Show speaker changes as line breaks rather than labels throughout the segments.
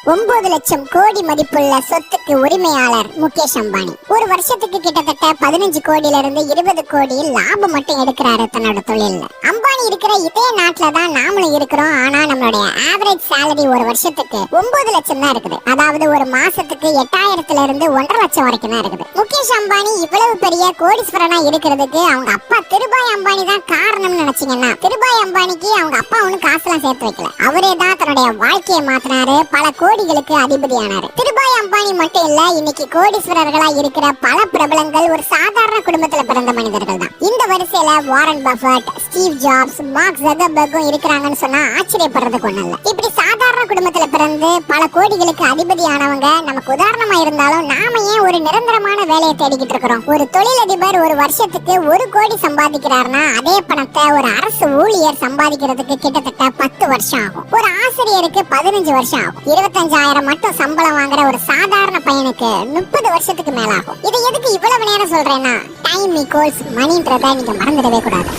9 லட்சம் கோடி மதிப்புள்ள சொத்துக்கு உரிமையாளர் முகேஷ் அம்பானி. ஒரு வருஷத்துக்கு கிட்டத்தட்ட 15 கோடியில இருந்து 20 கோடி லாபம் மட்டும் எடுக்கிறாரு தன்னோட தொழில்ல. அம்பானி இருக்கிற இதே நாட்டுல தான் நாமளும் இருக்கிறோம். ஆனா நம்மளுடைய ஆவரேஜ் சேலரி ஒரு வருஷத்துக்கு 9 லட்சம் தான் இருக்குது. அதாவது ஒரு மாசத்துக்கு 8000 இருந்து 1.5 லட்சம் வரைக்கும் தான் இருக்குது. முகேஷ் அம்பானி இவ்வளவு பெரிய கோடீஸ்வரனா இருக்கிறதுக்கு அவங்க அப்பா திருபாய் அம்பானி தான் காரணம்னு நினைச்சீங்கன்னா, திருபாய் அம்பானிக்கு அவங்க அப்பா ஒண்ணு காசுலாம் சேர்த்து வைக்கல. அவரே தான் தன்னுடைய வாழ்க்கையை மாத்தினாரு, பல கோடிகளுக்கு அதிபதியானாரு. திருபாய் அம்பானி மட்டும் இல்ல, இன்னைக்கு கோடீஸ்வரர்களா இருக்கிற பல பிரபலங்கள் ஒரு சாதாரண குடும்பத்துல பிறந்த மனிதர்கள் தான். இந்த வரிசையில Warren Buffett, Steve Jobs, Mark ஜக்கர்பர்கும் இருக்கிறாங்கன்னு சொன்னா ஆச்சரியப்படுறதுக்கு ஒண்ணு இல்ல. இப்படி சாதாரண குடும்பத்துல பிறந்து பல கோடிகளுக்கு அதிபதியானவங்க நமக்கு உதாரணமா இருந்தாலும் நாம ஏன் ஒரு நிரந்தரமான வேலையை தேடிக்கிட்டு இருக்கிறோம்? ஒரு தொழிலதிபர் ஒரு வருஷத்துக்கு 1 கோடி சம்பாதிக்கிறாருன்னா அதே பணத்தை ஒரு அரசு ஊழியர் சம்பாதிக்கிறதுக்கு கிட்டத்தட்ட 10 வருஷம் ஆகும். ஒரு ஆசிரியருக்கு 15 வருஷம் ஆகும். 25,000 மட்டும் சம்பளம் வாங்குற ஒரு சாதாரண பையனுக்கு 30 வருஷத்துக்கு மேல ஆகும். இதை எதுக்கு இவ்வளவு நேரம் சொல்றேன்னா, டைம் ஈக்குவல்ஸ் மணின்றதை நீங்க மறந்துடவே கூடாது.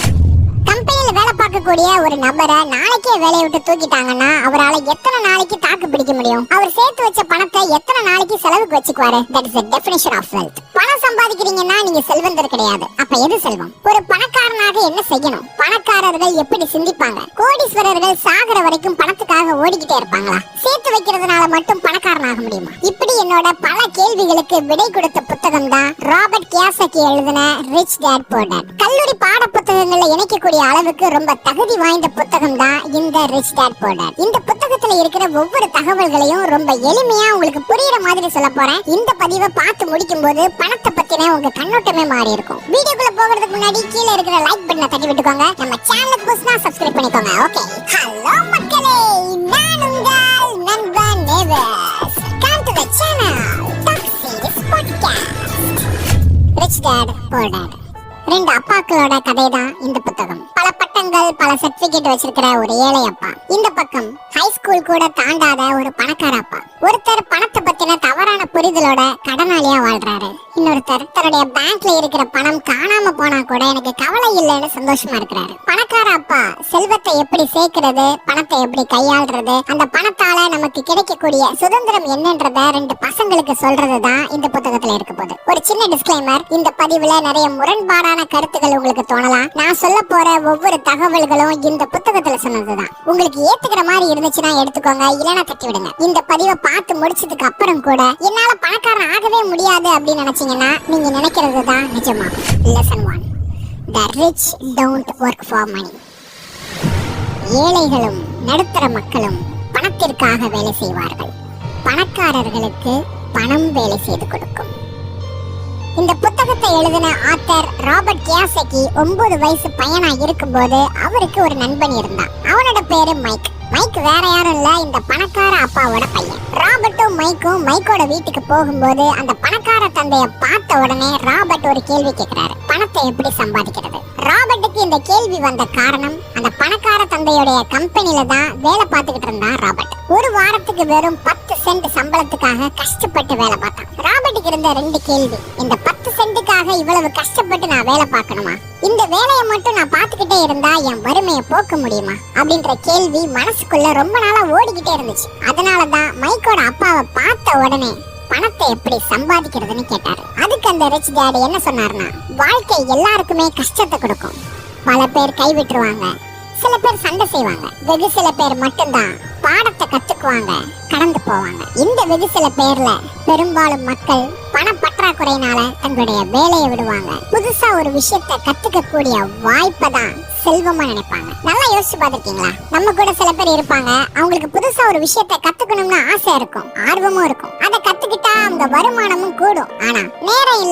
கம்பெனியில வேலை பார்க்கக்கூடிய ஒரு நபரை நாளைக்கே வேலையை விட்டு தூக்கிட்டாங்கன்னா அவரால் எத்தனை நாளைக்கு தாக்கு பிடிக்க முடியும்? அவர் சேர்த்து வச்ச பணத்தை எத்தனை நாளைக்கு செலவுக்கு வச்சுக்குவாரு? That is the definition of wealth. பணம் சம்பாதிக்கிறீங்கன்னா நீங்க செல்வந்தர் கிடையாது. அப்ப எது செல்வம்? ஒரு பணக்காரனாக என்ன செய்யணும்? பணக்காரர்கள் எப்படி சிந்திப்பாங்க? கோடீஸ்வரர்கள் சாகர வரைக்கும் பணத்துக்காக ஓடிக்கிட்டே இருப்பாங்களா? சேர்த்து வைக்கிறதுனால மட்டும் பணக்காரனாக முடியுமா? இப்படி என்னோட பல கேள்விகளுக்கு விடை கொடுத்த புத்தகம் தான் ராபர்ட் கியோசாகி எழுதின ரிச் டாட் புவர் டாட். கல்லூரி பாட புத்தகங்கள்ல இணைக்கக்கூடிய அளவுக்கு ரொம்ப தகுதி வாய்ந்த புத்தகம் தான் இந்த ரிச் டாட் புவர் டாட். இந்த புத்தகத்துல இருக்கிற ஒவ்வொரு தகவல்களையும் ரொம்ப எளிமையா உங்களுக்கு புரியுற மாதிரி சொல்ல போறேன். இந்த பதிவை பார்த்து முடிக்கும் போது பணத்தை பத்தின உங்க கண்ணோட்டமே மாறி இருக்கும். வீடியோக்குள்ள போகிறதுக்கு முன்னாடி கீழே இருக்கிற லைக் பட்டனை தட்டி விட்டுக்கோங்க. நம்ம சேனலுக்கு புதுசுனா சப்ஸ்கிரைப் பண்ணிக்கோங்க. ஓகே, ஹலோ மக்களே, நான் உங்கள் நண்பன் நேவஸ். Come to the channel talk series podcast. Rich dad poor dad. 2 அப்பாக்களோட கதை தான் இந்த புத்தகம். பல பட்டங்கள், பல சர்டிபிகேட் வச்சிருக்கிற ஒரு ஏழை அப்பா. இந்த பக்கம் ஹை ஸ்கூல் கூட தாண்டாத ஒரு பணக்கார அப்பா. ஒருத்தர் பணத்தை பத்தின தவறான புரிதலோட கடனாளியா வாழ்றாரு. இன்னொருத்தர் தன்னுடைய பேங்க்ல இருக்கிற பணம் காணாம போனா கூட எனக்கு கவலை இல்லைன்னு சந்தோஷமா இருக்கிறாரு. பணக்கார அப்பா செல்வத்தை எப்படி சேர்க்கிறது, பணத்தை எப்படி கையாள்றது, அந்த பணத்தால நமக்கு கிடைக்கக்கூடிய சுதந்திரம் என்னன்றத 2 பசங்களுக்கு சொல்றதுதான் இந்த புத்தகத்துல இருக்க போகுது. ஒரு சின்ன டிஸ்க்ளைமர், இந்த பதிவுல நிறைய முரண்பாடான கருத்துக்கள் உங்களுக்கு தோணலாம். நான் சொல்ல போற ஒவ்வொரு தகவல்களும் இந்த புத்தகத்துல சொன்னதுதான். உங்களுக்கு ஏத்துக்கிற மாதிரி இருந்துச்சுன்னா எடுத்துக்கோங்க, இல்லைன்னா தட்டி விடுங்க. இந்த பதிவை பார்த்து முடிச்சதுக்கு அப்புறம் கூட என்னால பணக்காரன் ஆகவே முடியாது அப்படின்னு நினைச்சீங்கன்னா நீங்க நினைக்கிறது தான் நிஜமா. Lesson 1. The rich don't work for money. ஏழைகளும் நடுத்தர மக்களும் பணத்திற்காக வேலை செய்வார்கள். பணக்காரர்களுக்கு பணம் வேலை செய்து கொடுக்கும். இந்த புத்தகத்தை எழுதின ஆத்தர் ராபர்ட் கியோசாகி 9 வயசு பையனா இருக்கும்போது அவருக்கு ஒரு நண்பன் இருந்தான். அவனோட பேரு மைக். மைக் வேற யாரும் இல்ல, இந்த பணக்கார அப்பாவோட பையன். ராபர்ட்டும் மைக்கோட வீட்டுக்கு போகும்போது அந்த பணக்கார தந்தைய பார்த்த உடனே ராபர்ட் ஒரு கேள்வி கேட்கிறாரு, பணத்தை எப்படி சம்பாதிக்கிறது? ராபர்ட்டுக்கு இந்த கேள்வி வந்த காரணம், அந்த பணக்கார தந்தையுடைய கம்பெனில தான் வேலை பார்த்துக்கிட்டு இருந்தான் ராபர்ட். ஒரு வாரத்துக்கு வெறும் 10 சென்ட் சம்பளத்துக்காக கஷ்டப்பட்டு வேலை பார்த்தான். ராபர்ட்டுக்கு இருந்த 2 கேள்வி, இந்த 10 சென்ட்டுக்காக இவ்வளவு கஷ்டப்பட்டு நான் வேலை பார்க்கணுமா? இந்த வேலையை மட்டும் நான் பார்த்துக்கிட்டே இருந்தா என் வறுமையை போக்க முடியுமா? அப்படின்ற கேள்வி மனசுக்குள்ள ரொம்ப நாளா ஓடிக்கிட்டே இருந்துச்சு. அதனாலதான் மைக்கோட அப்பாவை பார்த்த உடனே பணத்தை எப்படி சம்பாதிக்கிறதுன்னு கேட்டாரு. அதுக்கு அந்த ரிச் டாடி என்ன சொன்னார்னா, வாழ்க்கை எல்லாருக்குமே கஷ்டத்தை கொடுக்கும். பல பேர் கைவிட்டுருவாங்க, சில பேர் சண்டை செய்வாங்க, வெகு சில பேர் மட்டும்தான் பாடத்தை கத்துக்குவாங்க, கடந்து போவாங்க. இந்த வெகு சில பேர்ல பெரும்பாலும் மக்கள் பண பற்றாக்குறையினால தங்களுடைய வேலையை விடுவாங்க. புதுசா ஒரு விஷயத்தை கத்துக்க கூடிய வாய்ப்பை தான் செல்வமா நினைப்பாங்க. நல்லா யோசிச்சு பாத்துருக்கீங்களா? நம்ம கூட சில பேர் இருப்பாங்க, அவங்களுக்கு புதுசா ஒரு விஷயத்தை கத்துக்கணும்னு ஆசை இருக்கும், ஆர்வமும் இருக்கும். அதை கத்துக்கிட்டா அவங்க வருமானமும் கூடும். ஆனா நேரம்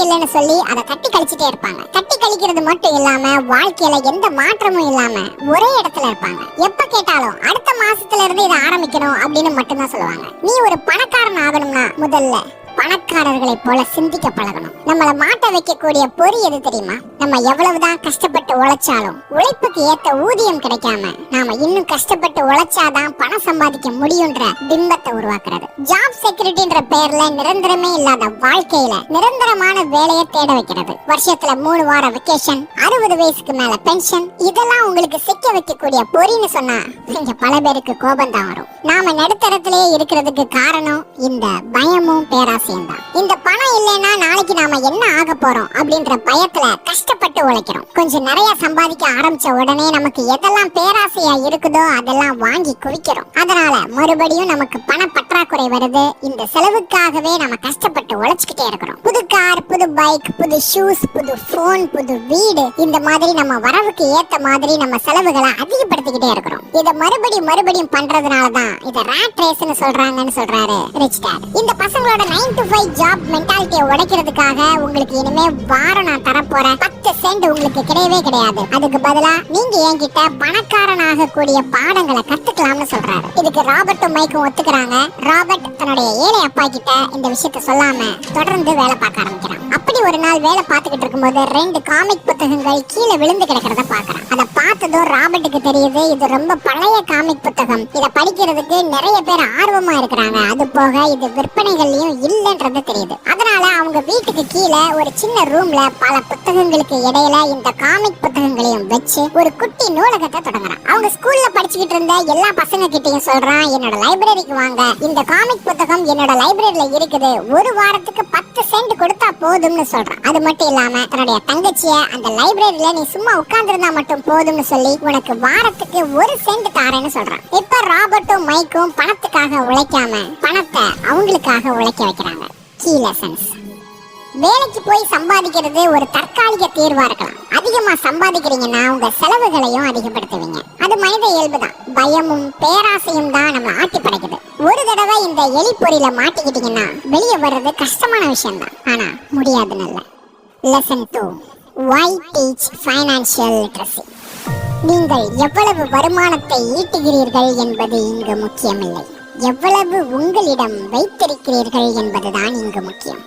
இல்லைன்னு சொல்லி அதை தட்டி கழிச்சுட்டே இருப்பாங்க. தட்டி கழிக்கிறது மட்டும் இல்லாம வாழ்க்கையில எந்த மாற்றமும் இல்லாம ஒரே இடத்துல இருப்பாங்க. எப்ப கேட்டாலும் அடுத்த மாசத்துல இருந்து இதை ஆரம்பிக்கணும் அப்படின்னு மட்டும்தான் சொல்லுவாங்க. நீ ஒரு பணக்காரன் ஆகணும்னா முதல்ல பணக்கார பணக்காரர்களை போல சிந்திக்க பழகணும். நம்மள மாட்ட வைக்கக்கூடிய பொறி எது தெரியுமா? நம்ம எவ்வளவுதான் கஷ்டப்பட்டு உழைச்சாலும் உழைப்புக்கு ஏத்த ஊதியம் கிடைக்காம நாம இன்னும் கஷ்டப்பட்டு உழைச்சாதான் பணம் சம்பாதிக்க முடியும்ன்ற பிம்பத்தை உருவாக்குறது. ஜாப் செக்யூரிட்டின்ற பெயர்ல நிரந்தரமே இல்லாத வாழ்க்கையில நிரந்தரமான வேலையை தேட வைக்கிறது. வருஷத்துல 3 வார வெக்கேஷன், 60 வயசுக்கு மேல பென்ஷன், இதெல்லாம் உங்களுக்கு சிக்க வைக்கக்கூடிய பொறின்னு சொன்னா இங்க பல பேருக்கு கோபம் தான் வரும். நாம நடுத்தரத்திலேயே இருக்கிறதுக்கு காரணம் இந்த பயமும் பேராசையும் தான். இந்த பணம் இல்லைன்னா நாளைக்கு நாம என்ன ஆக போறோம் அப்படின்ற பயத்துல கஷ்டப்பட்டு உழைக்கிறோம். கொஞ்சம் நிறைய சம்பாதிக்க ஆரம்பிச்ச உடனே நமக்கு எதெல்லாம் பேராசையா இருக்குதோ அதெல்லாம் வாங்கி குவிக்கிறோம். அதனால மறுபடியும் நமக்கு பண பற்றாக்குறை வருது. இந்த செலவுக்காகவே நம்ம கஷ்டப்பட்டு உழைச்சுக்கிட்டே இருக்கிறோம். புது கார், புது பைக், புது ஷூஸ், புது போன், புது வீடு, இந்த மாதிரி நம்ம வரவுக்கு ஏத்த மாதிரி நம்ம செலவுகளை அதிகப்படுத்திக்கிட்டே இருக்கிறோம். இத மறுபடியும் பண்றதுனாலதான் இத ராட் ரேஸ்னு சொல்றாங்கன்னு சொல்றாரு ரிச் டாட். இந்த பசங்களோட 9 to 5 ஜாப் மென்டாலிட்டியை உடைக்கிறதுக்காக உங்களுக்கு இனிமே வாரம் நான் தரப்போற 10 சென்ட் உங்களுக்கு கிடையவே கிடையாது. அதுக்கு பதிலா நீங்க என்கிட்ட பணக்காரனாக கூடிய பாடங்களை கத்துக்கலாம்னு சொல்றாரு. இதுக்கு ராபர்ட்டும் மைக்கும் ஒத்துக்கிறாங்க. ராபர்ட் தன்னுடைய ஏழை அப்பா கிட்ட இந்த விஷயத்த சொல்லாம தொடர்ந்து வேலை பார்க்க ஆரம்பிக்கிறான். அப்படி ஒரு நாள் வேலை பார்த்துக்கிட்டு இருக்கும்போது 2 காமிக் புத்தகங்கள் கீழே விழுந்து கிடக்கிறத பாக்குறான். அதை பார்த்ததும் ராபர்ட்டுக்கு தெரியுது இது ரொம்ப பழைய காமிக் புத்தகம். இத படிக்கிறதுக்கு நிறைய பேர் ஆர்வமா இருக்கிறாங்க. அது போக இது விற்பனைகள்லயும் இல்லன்றது தெரியுது. அதனால அவங்க வீட்டுக்கு கீழே ஒரு சின்ன ரூம்ல பல புத்தகங்களுக்கு இடையில இந்த காமிக் புத்தகங்களையும் வச்சு ஒரு குட்டி நூலகத்தை தொடங்குறான். அவங்க ஸ்கூல்ல படிச்சுக்கிட்டு இருந்த எல்லா பசங்க கிட்டையும் சொல்றான், என்னோட லைப்ரரிக்கு வாங்க, இந்த காமிக் புத்தகம் என்னோட லைப்ரரியில இருக்குது, ஒரு வாரத்துக்கு 10 சென்ட் கொடுத்தா போதும்னு சொல்றான். அது மட்டும் இல்லாம தன்னுடைய தங்கச்சிய அந்த லைப்ரரியில நீ சும்மா உட்கார்ந்திருந்தா மட்டும் போதும்னு சொல்லி உனக்கு வாரத்துக்கு 1 சென்ட் தாரேன்னு சொல்றான். இப்ப ராபர்ட்டும் மைக்கும் பணத்துக்காக உழைக்காம பணத்தை அவங்களுக்காக உழைக்க வைக்கிறாங்க. Key lessons. வேலைக்கு போய் சம்பாதிக்கிறது ஒரு தற்காலிக தீர்வா இருக்கலாம். அதிகமா சம்பாதிக்கிறீங்கன்னா உங்க செலவுகளையும் அதிகப்படுத்துவீங்க. அது மனித இயல்புதான். பயமும் பேராசையும் தான் நம்ம ஆட்டி படைக்குது. ஒரு தடவை இந்த எலி பொறியில மாட்டிக்கிட்டீங்கன்னா வெளியே வர்றது கஷ்டமான விஷயம் தான். ஆனா முடியாதுன்னு இல்ல. Lesson 2. Why teach financial literacy? நீங்கள் எவ்வளவு வருமானத்தை ஈட்டுகிறீர்கள் என்பது இங்கு முக்கியமில்லை. எவ்வளவு உங்களிடம் வைத்திருக்கிறீர்கள் என்பதுதான் இங்கு முக்கியம்.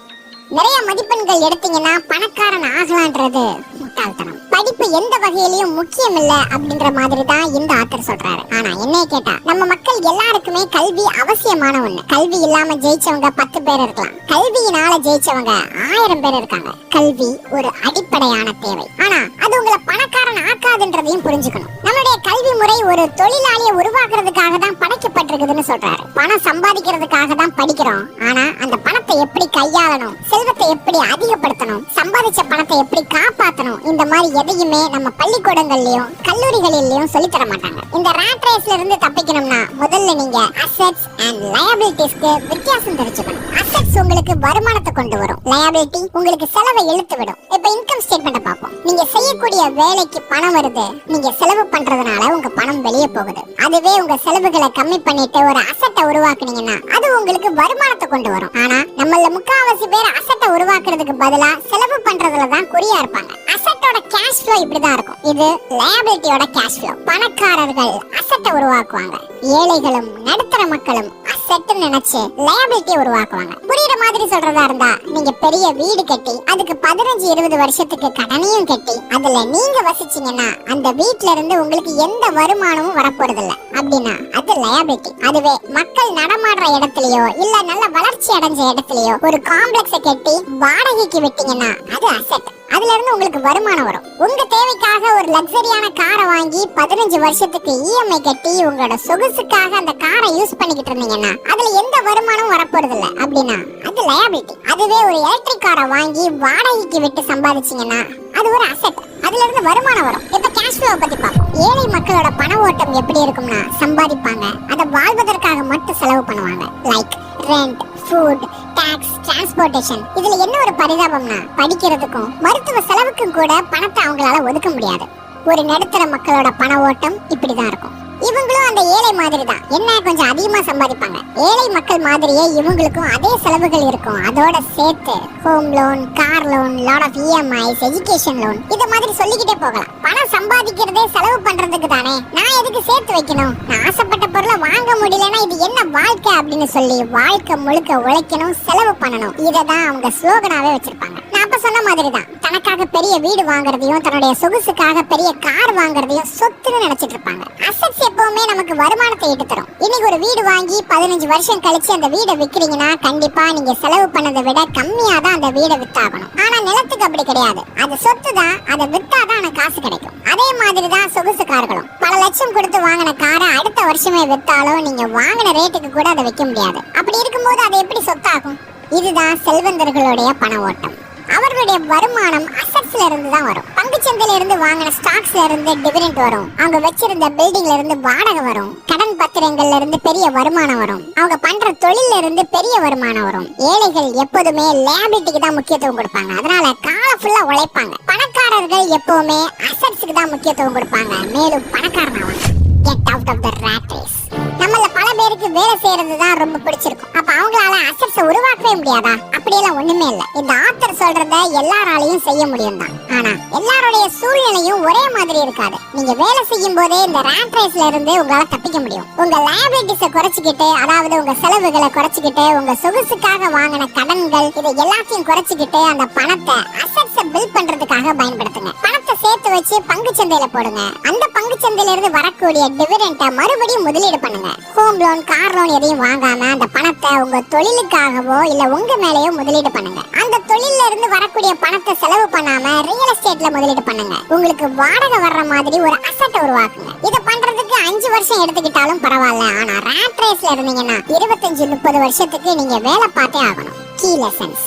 நிறைய மதிப்பெண்கள் எடுத்தீங்கன்னா பணக்காரன் ஆகலான்றது முட்டாள்தனம். படிப்பு எந்த வகையிலயும் முக்கியம் இல்ல அப்படின்ற மாதிரி தான் இந்த ஆத்தர் சொல்றாரு. ஆனா என்னைய கேட்டா நம்ம மக்கள் எல்லாருக்குமே கல்வி அவசியமான ஒண்ணு. கல்வி இல்லாம ஜெயிச்சவங்க 10 பேர் இருக்கலாம். கல்வியினால ஜெயிச்சவங்க 1000 பேர் இருக்காங்க. கல்வி ஒரு அடிப்படையான தேவை. ஆனா அது உங்களை பணக்காரன் ஆக்காதுன்றதையும் புரிஞ்சுக்கணும். நம்மளுடைய கல்வி முறை ஒரு தொழிலாளியை உருவாக்குறதுக்காக தான் படைக்கப்பட்டிருக்குதுன்னு சொல்றாரு. பணம் சம்பாதிக்கிறதுக்காக தான் படிக்கிறோம். ஆனா அந்த பணத்தை எப்படி கையாளணும், செல்வத்தை எப்படி அதிகப்படுத்தணும், சம்பாதிச்ச பணத்தை எப்படி காப்பாற்றணும், இந்த மாதிரி எதையுமே நம்ம பள்ளிக்கூடங்கள்லயும் கல்லூரிகளிலயும் சொல்லி தர மாட்டாங்க. இந்த ராட் ரேஸ்ல இருந்து தப்பிக்கணும்னா முதல்ல நீங்க அசெட்ஸ் அண்ட் லயபிலிட்டிஸ்க்கு வித்தியாசம் தெரிஞ்சுக்கணும். அசெட்ஸ் உங்களுக்கு வருமானத்தை கொண்டு வரும். லயபிலிட்டி உங்களுக்கு செலவை இழுத்து விடும். இப்ப இன்கம் ஸ்டேட்மெண்ட் பார்ப்போம். நீங்க செய்யக்கூடிய வேலைக்கு பணம் வருது, நீங்க செலவு பண்றதுனால உங்க பணம் வெளியே போகுது. அதுவே உங்க செலவுகளை கம்மி பண்ணிட்டு ஒரு அசெட்டை உருவாக்குனீங்கன்னா அது உங்களுக்கு வருமானத்தை கொண்டு வரும். ஆனா நம்மள முக்காவாசி பேர் அசெட்டை உருவாக்குறதுக்கு பதிலா செலவு பண்றதுல தான் குறியா இருப்பாங்க. அசெட்டோட கேஷ் ஃப்ளோ இப்படிதான் இருக்கும். இது லயபிலிட்டியோட கேஷ் ஃப்ளோ. பணக்காரர்கள் அசெட்டை உருவாக்குவாங்க. ஏழைகளும் நடுத்தர மக்களும் அசெட் நினைச்சு லயபிலிட்டி உருவாக்குவாங்க. புரியுற மாதிரி சொல்றதா இருந்தா நீங்க பெரிய வீடு கட்டி அதுக்கு 15-20 வருஷத்துக்கு கடனையும் கட்டி அதுல நீங்க வசிச்சீங்கன்னா அந்த வீட்ல இருந்து உங்களுக்கு எந்த வருமானமும் வரப்போறது இல்ல. அப்படின்னா அது லயபிலிட்டி. அதுவே மக்கள் நடமாடுற இடத்துலயோ இல்ல நல்ல வளர்ச்சி அடைஞ்ச இடத்துலயோ ஒரு காம்ப்ளெக்ஸை கட்டி வாடகைக்கு விட்டீங்கன்னா அது அசெட். அதுல இருந்து உங்களுக்கு வருமானம் வரும். உங்க தேவைக்காக ஒரு லக்ஸரியான காரை வாங்கி 15 வருஷத்துக்கு இஎம்ஐ கட்டி உங்களோட சொகுசுக்காக அந்த காரை யூஸ் பண்ணிக்கிட்டு இருந்தீங்கன்னா அதுல எந்த வருமானமும் வரப்போறது இல்ல. அப்படின்னா அது லயபிலிட்டி. அதுவே ஒரு எலக்ட்ரிக் காரை வாங்கி வாடகைக்கு விட்டு சம்பாதிச்சீங்கன்னா அது ஒரு அசெட். அதுல இருந்து வருமானம் வரும். இப்ப கேஷ் ஃப்ளோ பத்தி பார்ப்போம். ஏழை மக்களோட பண ஓட்டம் எப்படி இருக்கும்னா சம்பாதிப்பாங்க, அதை வாழ்வதற்காக மட்டும் செலவு பண்ணுவாங்க. Like rent, food, tax, transportation. இதுல என்ன ஒரு பரிதாபம்னா படிக்கிறதுக்கும் மருத்துவ செலவுக்கும் கூட பணத்தை அவங்களால ஒதுக்க முடியாது. ஒரு நடுத்தர மக்களோட பண ஓட்டம் இப்படிதான் இருக்கும். இவங்களும் அந்த ஏழை மாதிரி தான். என்ன கொஞ்சம் அதிகமா சம்பாதிப்பாங்க. ஏழை மக்கள் மாதிரியே இவங்களுக்கும் அதே செலவுகள் இருக்கும். அதோட சேர்த்து home loan, car loan, lot of EMIs, education loan, இத மாதிரி சொல்லிக்கிட்டே போகலாம். பணம் சம்பாதிக்கிறதே செலவு பண்றதுக்கு தானே. நான் எதுக்கு சேர்த்து வைக்கணும்? நான் ஆசைப்பட்ட பொருளை வாங்க முடியலன்னா இது என்ன வாழ்க்கை அப்படின்னு அப்படின்னு சொல்லி வாழ்க்கை முழுக்க உழைக்கணும், செலவு பண்ணணும். இததான் அவங்க ஸ்லோகனாவே வச்சிருப்பாங்க. நான் அப்ப சொன்ன மாதிரி தான், தனக்காக பெரிய வீடு வாங்குறதையும் தன்னுடைய சொகுசுக்காக பெரிய கார் வாங்குறதையும் சொத்துன்னு நினைச்சிட்டு இருப்பாங்க. அசெட்ஸ் எப்பவுமே நமக்கு வருமானத்தை ஈட்டு தரும். இன்னைக்கு ஒரு வீடு வாங்கி 15 வருஷம் கழிச்சு அந்த வீடை விக்கிறீங்கன்னா கண்டிப்பா நீங்க செலவு பண்ணதை விட கம்மியா தான் அந்த வீடை வித்தாகணும். ஆனா நிலத்துக்கு அப்படி கிடையாது. அது சொத்து தான், அதை வித்தாதான் எனக்கு காசு கிடைக்கும். அதே மாதிரி தான் சொகுசு கார்களும். பல லட்சம் கொடுத்து வாங்கின காரை அடுத்த வருஷமே வித்தாலும் நீங்க வாங்கின ரேட்டுக்கு கூட அதை விற்க முடியாது. அப்படி இருக்கும்போது அது எப்படி சொத்தாகும்? இதுதான் செல்வந்தர்களுடைய பண ஓட்டம். அவர்களுடைய வருமானம் அசெட்ஸ்ல இருந்து தான் வரும். பங்குச்சந்தையில இருந்து வாங்கின ஸ்டாக்ஸ்ல இருந்து டிவிடெண்ட் வரும். அவங்க வச்சிருந்த பில்டிங்ல இருந்து வாடகை வரும். கடன் பத்திரங்கள்ல இருந்து பெரிய வருமானம் வரும். அவங்க பண்ற தொழில இருந்து பெரிய வருமானம் வரும். ஏழைகள் எப்போதுமே லியாபிலிட்டிக்கு தான் முக்கியத்துவம் கொடுப்பாங்க. அதனால கால ஃபுல்லா உழைப்பாங்க. பணக்காரர்கள் எப்பவுமே அசெட்ஸ்க்கு தான் முக்கியத்துவம் கொடுப்பாங்க. மேலும் பணக்காரனாவாங்க. Get out of the rat race. நம்மள பல பேருக்கு வேலை செய்யறது தான் ரொம்ப பிடிச்சிருக்கும். அப்ப அவங்களால அசெட்ஸை உருவாக்கவே முடியாதா? அப்படியெல்லாம் ஒண்ணுமே இல்ல. இந்த ஆத்தர் சொல்றத எல்லாராலையும் செய்ய முடியும் தான். ஆனா எல்லாருடைய சூழ்நிலையும் ஒரே மாதிரி இருக்காது. நீங்க வேலை செய்யும் போதே இந்த ராட் ரேஸ்ல இருந்து உங்களால தப்பிக்க முடியும். உங்க லைபிலிட்டிஸை குறைச்சிக்கிட்டு, அதாவது உங்க செலவுகளை குறைச்சிக்கிட்டு, உங்க சொகுசுக்காக வாங்கின கடன்கள் இதை எல்லாத்தையும் குறைச்சிக்கிட்டு அந்த பணத்தை அசெட்ஸை பில்ட் பண்றதுக்காக பயன்படுத்துங்க. பணத்தை சேர்த்து வச்சு பங்கு சந்தையில போடுங்க. அந்த பங்கு சந்தையில இருந்து வரக்கூடிய டிவிடெண்டை மறுபடியும் முதலீடு பண்ணுங்க. ஹோம் லோன், கார் லோன் எதையும் வாங்காம அந்த பணத்தை உங்க தொழிலுக்காகவோ இல்ல உங்க மேலேயோ முதலீடு பண்ணுங்க. அந்த தொழில இருந்து வரக்கூடிய பணத்தை செலவு பண்ணாம ரியல் எஸ்டேட்ல முதலீடு பண்ணுங்க. உங்களுக்கு வாடகை வர்ற மாதிரி ஒரு அசெட்டை உருவாக்குங்க. இத பண்றதுக்கு 5 வருஷம் எடுத்துக்கிட்டாலும் பரவாயில்ல. ஆனா ராட் ரேஸ்ல இருந்தீங்கன்னா 25-30 வருஷத்துக்கு நீங்க வேலை பார்த்தே ஆகணும். கீ லெசன்ஸ்: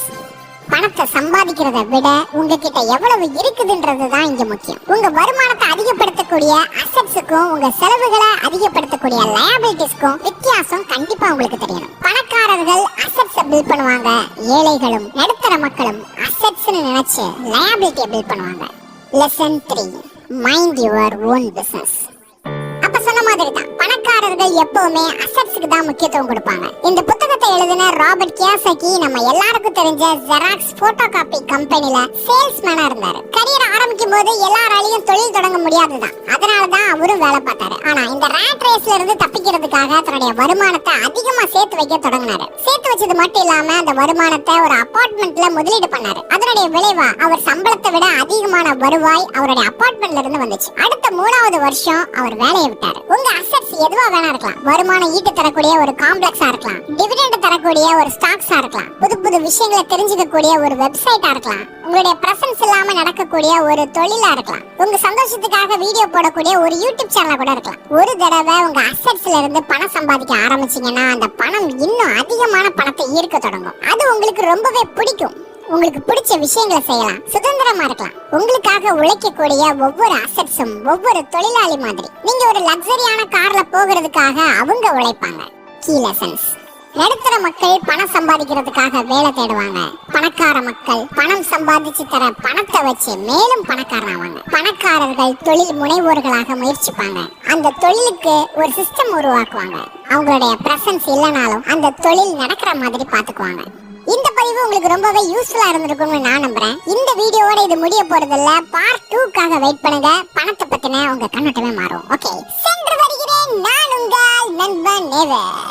பணத்தை சம்பாதிக்கிறத விட உங்ககிட்ட எவ்வளவு இருக்குதுன்றது தான் இங்க முக்கியம். உங்க வருமானத்தை அதிகப்படுத்தக்கூடிய அசெட்ஸுக்கும் உங்க செலவுகளை அதிகப்படுத்தக்கூடிய லயபிலிட்டிஸ்க்கும் வித்தியாசம் கண்டிப்பா உங்களுக்கு தெரியணும். பணக்காரர்கள் அசெட்ஸை பில்ட் பண்ணுவாங்க. ஏழைகளும் நடுத்தர மக்களும் அசெட்ஸ்னு நினைச்சு லயபிலிட்டியை பில்ட் பண்ணுவாங்க. Lesson 3: mind your own business. சொன்ன மாதிரி தான் பணக்காரர்கள் எப்பவுமே அசெட்ஸ்க்கு தான் முக்கியத்துவம் கொடுப்பாங்க. இந்த புத்தகத்தை எழுதின ராபர்ட் கியோசாகி நம்ம எல்லாருக்கும் தெரிஞ்ச ஜெராக்ஸ் போட்டோ காப்பி கம்பெனில சேல்ஸ்மேனா இருந்தாரு. கரியர் ஆரம்பிக்கும் போது எல்லாராலையும் தொழில் தொடங்க முடியாதுதான். அதனாலதான் அவரும் வேலை பார்த்தாரு. ஆனா இந்த ராட் ரேஸ்ல இருந்து தப்பிக்கிறதுக்காக தன்னுடைய வருமானத்தை அதிகமா சேர்த்து வைக்க தொடங்கினாரு. சேர்த்து வச்சது மட்டும் இல்லாம அந்த வருமானத்தை ஒரு அபார்ட்மெண்ட்ல முதலீடு பண்ணாரு. அதனுடைய விளைவா அவர் சம்பளத்தை விட அதிகமான வருவாய் அவருடைய அபார்ட்மெண்ட்ல இருந்து வந்துச்சு. அடுத்த 3வது வருஷம் அவர் வேலையை விட்டாரு. உங்க அசெட்ஸ் எதுவா வேணா இருக்கலாம். வருமானம் ஈட்டு தரக்கூடிய ஒரு காம்ப்ளெக்ஸா இருக்கலாம். டிவிடெண்ட் தரக்கூடிய ஒரு ஸ்டாக்ஸா இருக்கலாம். புது புது விஷயங்களை தெரிஞ்சுக்க கூடிய ஒரு வெப்சைட்டா இருக்கலாம். உங்களுடைய பிரசன்ஸ் இல்லாம நடக்கக்கூடிய ஒரு தொழிலா இருக்கலாம். உங்க சந்தோஷத்துக்காக வீடியோ போடக்கூடிய ஒரு யூடியூப் சேனலா கூட இருக்கலாம். ஒரு தடவை உங்க அசெட்ஸ்ல இருந்து பணம் சம்பாதிக்க ஆரம்பிச்சீங்கன்னா அந்த பணம் இன்னும் அதிகமான பணத்தை ஈர்க்க தொடங்கும். அது உங்களுக்கு ரொம்பவே பிடிக்கும். உங்களுக்கு பிடிச்ச விஷயங்களை செய்யலாம். சுதந்திரமா இருக்கலாம். உங்களுக்காக உழைக்கக்கூடிய ஒவ்வொரு அசெட்ஸும் ஒவ்வொரு தொழிலாளி மாதிரி. நீங்க ஒரு லக்ஸரியான கார்ல போகிறதுக்காக அவங்க உழைப்பாங்க. கீ லெசன்ஸ்: நடுத்தர மக்கள் பணம் சம்பாதிக்கிறதுக்காக வேலை தேடுவாங்க. பணக்கார மக்கள் பணம் சம்பாதிச்சு தர பணத்தை வச்சு மேலும் பணக்காரனாவாங்க. பணக்காரர்கள் தொழில் முனைவோர்களாக முயற்சிப்பாங்க. அந்த தொழிலுக்கு ஒரு சிஸ்டம் உருவாக்குவாங்க. அவங்களுடைய பிரசன்ஸ் இல்லைனாலும் அந்த தொழில் நடக்கிற மாதிரி பாத்துக்குவாங்க. இந்த பதிவு உங்களுக்கு ரொம்பவே யூஸ்ஃபுல்லா இருந்திருக்கும்னு நான் நம்புறேன். இந்த வீடியோவோட இது முடிய போறதில்ல. பார்ட் 2க்காக வெயிட் பண்ணுங்க. பணத்தை பத்தின உங்க கண்ணோட்டமே மாறும். ஓகே, சென்று வருகிறேன். நான் உங்கள் நண்பன் நேவர்.